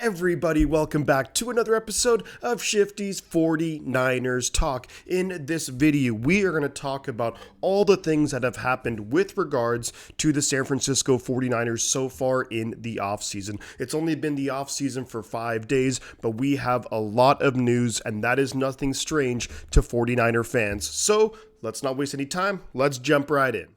Everybody, welcome back to another episode of Shifty's 49ers Talk. In this video, we are going to talk about all the things that have happened with regards to the San Francisco 49ers so far in the offseason. It's only been the offseason for 5 days, but we have a lot of news, and that is nothing strange to 49er fans. So let's not waste any time. Let's jump right in.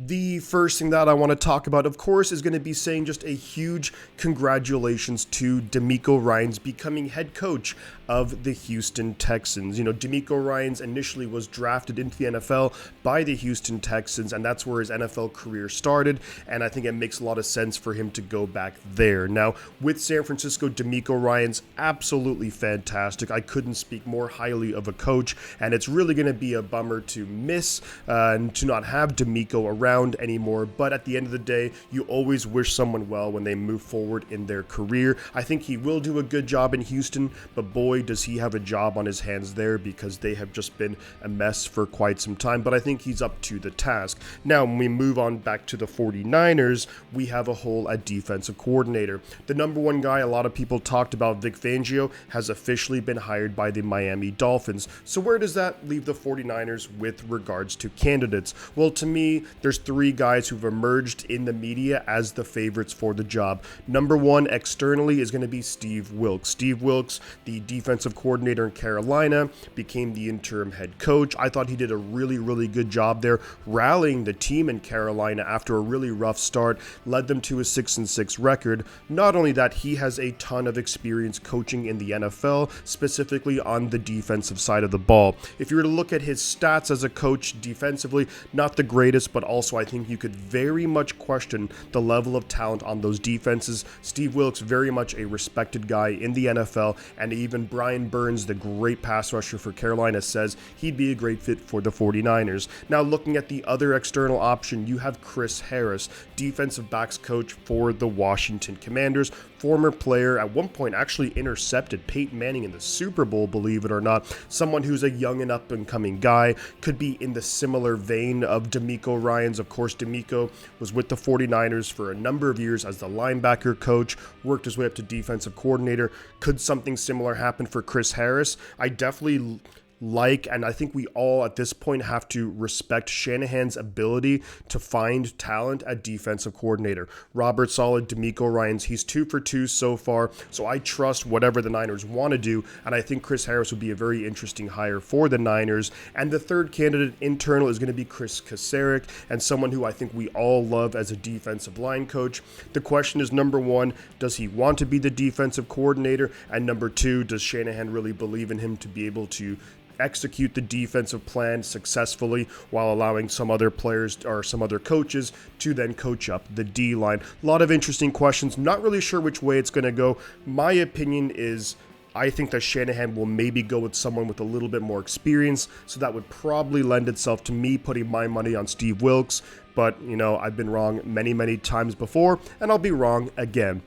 The first thing that I want to talk about, of course, is going to be saying just a huge congratulations to Demeco Ryans becoming head coach of the Houston Texans. You know, Demeco Ryans initially was drafted into the NFL by the Houston Texans, and that's where his NFL career started, and I think it makes a lot of sense for him to go back there. Now, with San Francisco, Demeco Ryans, absolutely fantastic. I couldn't speak more highly of a coach, and it's really going to be a bummer to miss and to not have Demeco around anymore, but at the end of the day, you always wish someone well when they move forward in their career. I think he will do a good job in Houston, but boy, does he have a job on his hands there, because they have just been a mess for quite some time, but I think he's up to the task. Now, when we move on back to the 49ers, we have a hole at defensive coordinator. The number one guy a lot of people talked about, Vic Fangio, has officially been hired by the Miami Dolphins. So where does that leave the 49ers with regards to candidates? Well, to me, there's three guys who've emerged in the media as the favorites for the job. Number one, externally, is going to be Steve Wilks. Steve Wilks, the defensive coordinator in Carolina, became the interim head coach. I thought he did a really good job there, rallying the team in Carolina after a really rough start, led them to a 6-6 record. Not only that, he has a ton of experience coaching in the NFL, specifically on the defensive side of the ball. If you were to look at his stats as a coach defensively, not the greatest, but also I think you could very much question the level of talent on those defenses. Steve Wilks, very much a respected guy in the NFL, and even Brian Burns, the great pass rusher for Carolina, says he'd be a great fit for the 49ers. Now, looking at the other external option, you have Chris Harris, defensive backs coach for the Washington Commanders, former player, at one point actually intercepted Peyton Manning in the Super Bowl, believe it or not. Someone who's a young and up-and-coming guy, could be in the similar vein of Demeco Ryans. Of course, Demeco was with the 49ers for a number of years as the linebacker coach, worked his way up to defensive coordinator. Could something similar happen for Chris Harris? I definitely and I think we all at this point have to respect Shanahan's ability to find talent at defensive coordinator. Robert Saleh, Demeco Ryans, he's 2 for 2 so far, so I trust whatever the Niners want to do, and I think Chris Harris would be a very interesting hire for the Niners. And the third candidate internal is going to be Chris Kasarik, and someone who I think we all love as a defensive line coach. The question is, number one, does he want to be the defensive coordinator? And number two, does Shanahan really believe in him to be able to execute the defensive plan successfully while allowing some other players or some other coaches to then coach up the D-line? A lot of interesting questions. Not really sure which way it's going to go. My opinion is I think that Shanahan will maybe go with someone with a little bit more experience, so that would probably lend itself to me putting my money on Steve Wilks. But, you know, I've been wrong many times before, and I'll be wrong again.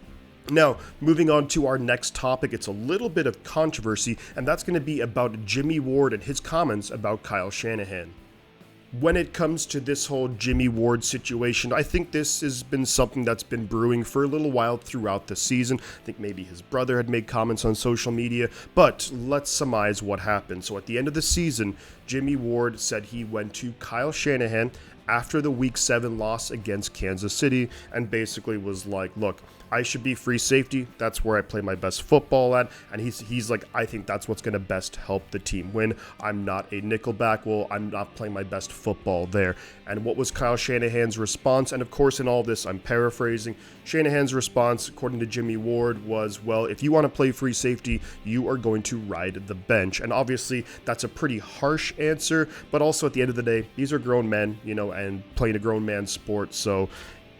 Now, moving on to our next topic, it's a little bit of controversy, and that's going to be about Jimmie Ward and his comments about Kyle Shanahan. When it comes to this whole Jimmie Ward situation, I think this has been something that's been brewing for a little while throughout the season. I think maybe his brother had made comments on social media, but let's surmise what happened. So at the end of the season, Jimmie Ward said he went to Kyle Shanahan after the Week 7 loss against Kansas City and basically was like, look, I should be free safety. That's where I play my best football at. And he's like, I think that's what's going to best help the team win. I'm not a nickelback. Well, I'm not playing my best football there. And what was Kyle Shanahan's response? And of course, in all this, I'm paraphrasing. Shanahan's response, according to Jimmie Ward, was, well, if you want to play free safety, you are going to ride the bench. And obviously, that's a pretty harsh answer. But also, at the end of the day, these are grown men, you know, and playing a grown man's sport. So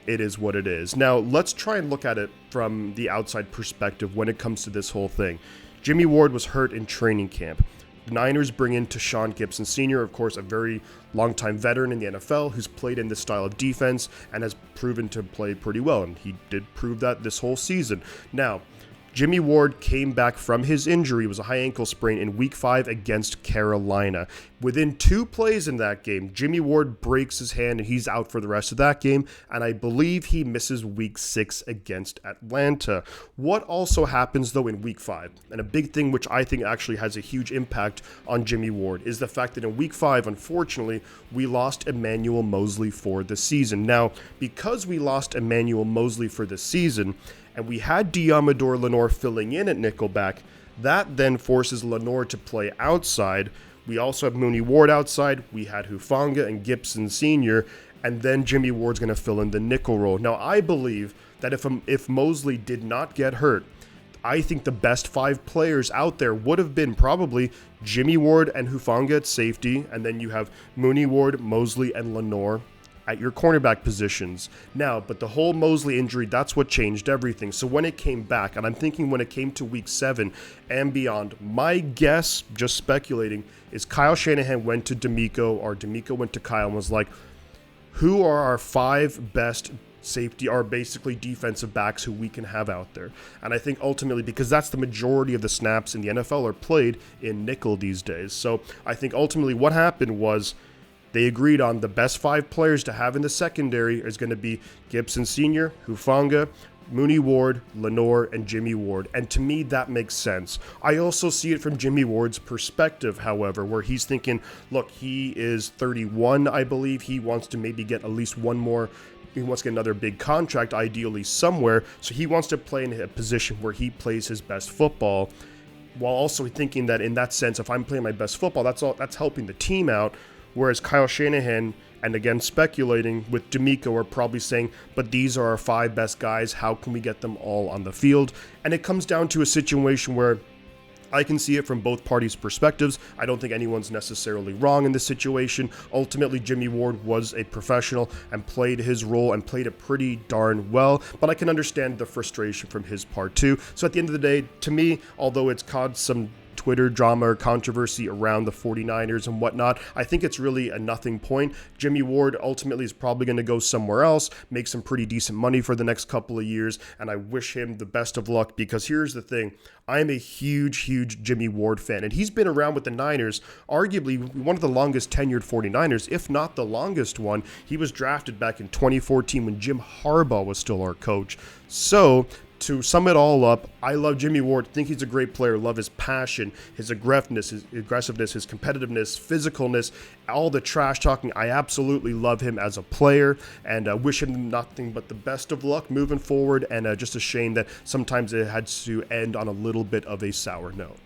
it is what it is. Now, let's try and look at it from the outside perspective when it comes to this whole thing. Jimmie Ward was hurt in training camp. The Niners bring in Tashaun Gipson Sr., of course, a very longtime veteran in the NFL who's played in this style of defense and has proven to play pretty well, and he did prove that this whole season. Now, Jimmie Ward came back from his injury, it was a high ankle sprain, in week 5 against Carolina. Within 2 plays in that game, Jimmie Ward breaks his hand and he's out for the rest of that game, and I believe he misses week 6 against Atlanta. What also happens though in week 5, and a big thing which I think actually has a huge impact on Jimmie Ward, is the fact that in week 5, unfortunately, we lost Emmanuel Moseley for the season. Now, because we lost Emmanuel Moseley for the season, and we had Deommodore Lenoir filling in at nickelback, that then forces Lenoir to play outside. We also have Mooney Ward outside. We had Hufanga and Gibson Sr., and then Jimmie Ward's going to fill in the nickel role. Now, I believe that if Moseley did not get hurt, I think the best 5 players out there would have been probably Jimmie Ward and Hufanga at safety, and then you have Mooney Ward, Moseley, and Lenoir at your cornerback positions. Now, but the whole Moseley injury, that's what changed everything. So when it came back, and I'm thinking when it came to week 7 and beyond, my guess, just speculating, is Kyle Shanahan went to Demeco, or Demeco went to Kyle and was like, who are our 5 best safety, are basically defensive backs who we can have out there? And I think ultimately, because that's the majority of the snaps in the NFL are played in nickel these days. So I think ultimately what happened was they agreed on the best 5 players to have in the secondary is going to be Gibson Sr., Hufanga, Mooney Ward, Lenoir, and Jimmie Ward. And to me, that makes sense. I also see it from Jimmie Ward's perspective, however, where he's thinking, look, he is 31, I believe. He wants to maybe get at least one more. He wants to get another big contract, ideally somewhere. So he wants to play in a position where he plays his best football, while also thinking that in that sense, if I'm playing my best football, that's helping the team out. Whereas Kyle Shanahan, and again speculating with Demeco, are probably saying, but these are our 5 best guys, how can we get them all on the field? And it comes down to a situation where I can see it from both parties' perspectives. I don't think anyone's necessarily wrong in this situation. Ultimately, Jimmie Ward was a professional and played his role and played it pretty darn well, but I can understand the frustration from his part too. So at the end of the day, to me, although it's caused some Twitter drama or controversy around the 49ers and whatnot, I think it's really a nothing point. Jimmie Ward ultimately is probably going to go somewhere else, make some pretty decent money for the next couple of years, and I wish him the best of luck, because here's the thing. I am a huge Jimmie Ward fan, and he's been around with the Niners, arguably one of the longest tenured 49ers, if not the longest one. He was drafted back in 2014 when Jim Harbaugh was still our coach. So to sum it all up, I love Jimmie Ward, think he's a great player, love his passion, his aggressiveness, his competitiveness, physicalness, all the trash talking. I absolutely love him as a player, and wish him nothing but the best of luck moving forward, and just a shame that sometimes it had to end on a little bit of a sour note.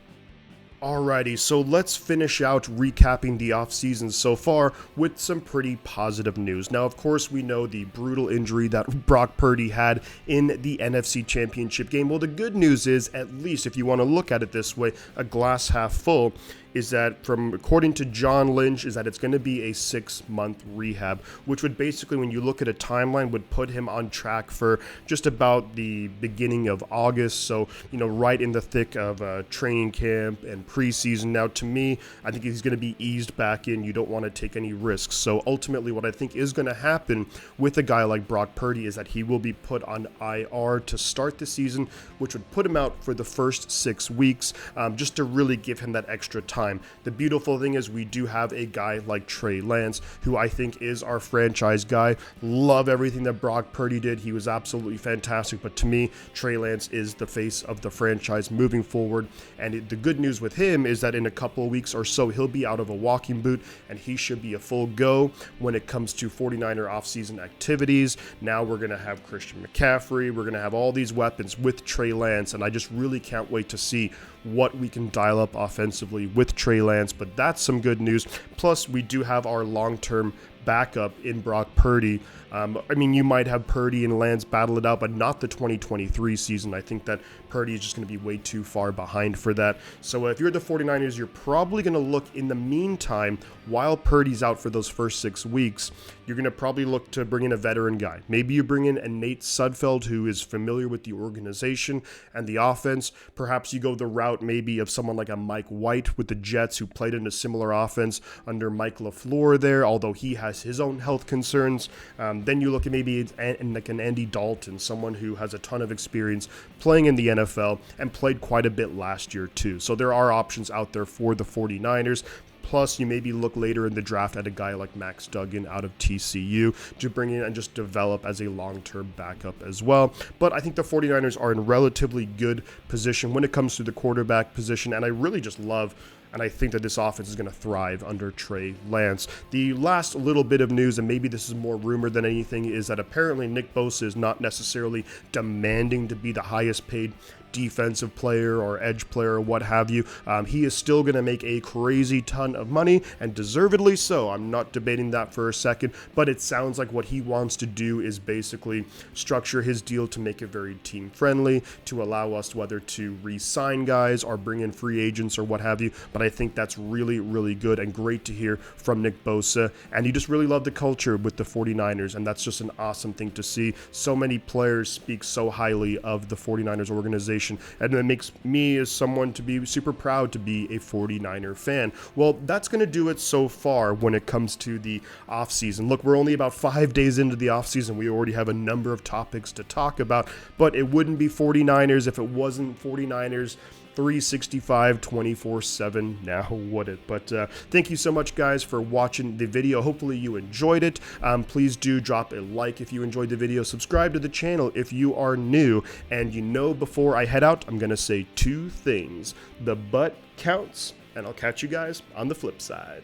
Alrighty, so let's finish out recapping the offseason so far with some pretty positive news. Now, of course, we know the brutal injury that Brock Purdy had in the NFC Championship game. Well, the good news is, at least if you want to look at it this way, a glass half full, is that according to John Lynch, is that it's going to be a 6-month rehab, which would basically, when you look at a timeline, would put him on track for just about the beginning of August. So, right in the thick of training camp and preseason. Now, to me, I think he's going to be eased back in. You don't want to take any risks. So ultimately, what I think is going to happen with a guy like Brock Purdy is that he will be put on IR to start the season, which would put him out for the first 6 weeks, just to really give him that extra time. The beautiful thing is we do have a guy like Trey Lance, who I think is our franchise guy. Love everything that Brock Purdy did. He was absolutely fantastic. But to me, Trey Lance is the face of the franchise moving forward. And the good news with him is that in a couple of weeks or so, he'll be out of a walking boot, and he should be a full go when it comes to 49er offseason activities. Now we're going to have Christian McCaffrey. We're going to have all these weapons with Trey Lance, and I just really can't wait to see what we can dial up offensively with Trey Lance. But that's some good news. Plus, we do have our long-term backup in Brock Purdy. You might have Purdy and Lance battle it out, but not the 2023 season. I think that Purdy is just going to be way too far behind for that. So if you're the 49ers, you're probably going to look in the meantime, while Purdy's out for those first 6 weeks, you're going to probably look to bring in a veteran guy. Maybe you bring in a Nate Sudfeld, who is familiar with the organization and the offense. Perhaps you go the route maybe of someone like a Mike White with the Jets, who played in a similar offense under Mike LaFleur there, although he has has his own health concerns. Then you look at maybe like an Andy Dalton, someone who has a ton of experience playing in the NFL and played quite a bit last year too. So there are options out there for the 49ers. Plus, you maybe look later in the draft at a guy like Max Duggan out of TCU to bring in and just develop as a long-term backup as well. But I think the 49ers are in relatively good position when it comes to the quarterback position, and I really just love and I think that this offense is going to thrive under Trey Lance. The last little bit of news, and maybe this is more rumor than anything, is that apparently Nick Bosa is not necessarily demanding to be the highest paid defensive player or edge player or what have you. He is still going to make a crazy ton of money, and deservedly so. I'm not debating that for a second, but it sounds like what he wants to do is basically structure his deal to make it very team friendly, to allow us whether to re-sign guys or bring in free agents or what have you. But I think that's really, really good and great to hear from Nick Bosa. And you just really love the culture with the 49ers, and that's just an awesome thing to see. So many players speak so highly of the 49ers organization, and it makes me as someone to be super proud to be a 49er fan. Well, that's going to do it so far when it comes to the offseason. Look, we're only about 5 days into the offseason. We already have a number of topics to talk about, but it wouldn't be 49ers if it wasn't 49ers 365 24/7 now, would it? But thank you so much, guys, for watching the video. Hopefully you enjoyed it. Please do drop a like if you enjoyed the video. Subscribe to the channel if you are new. And before I head out, I'm going to say 2 things. The butt counts, and I'll catch you guys on the flip side.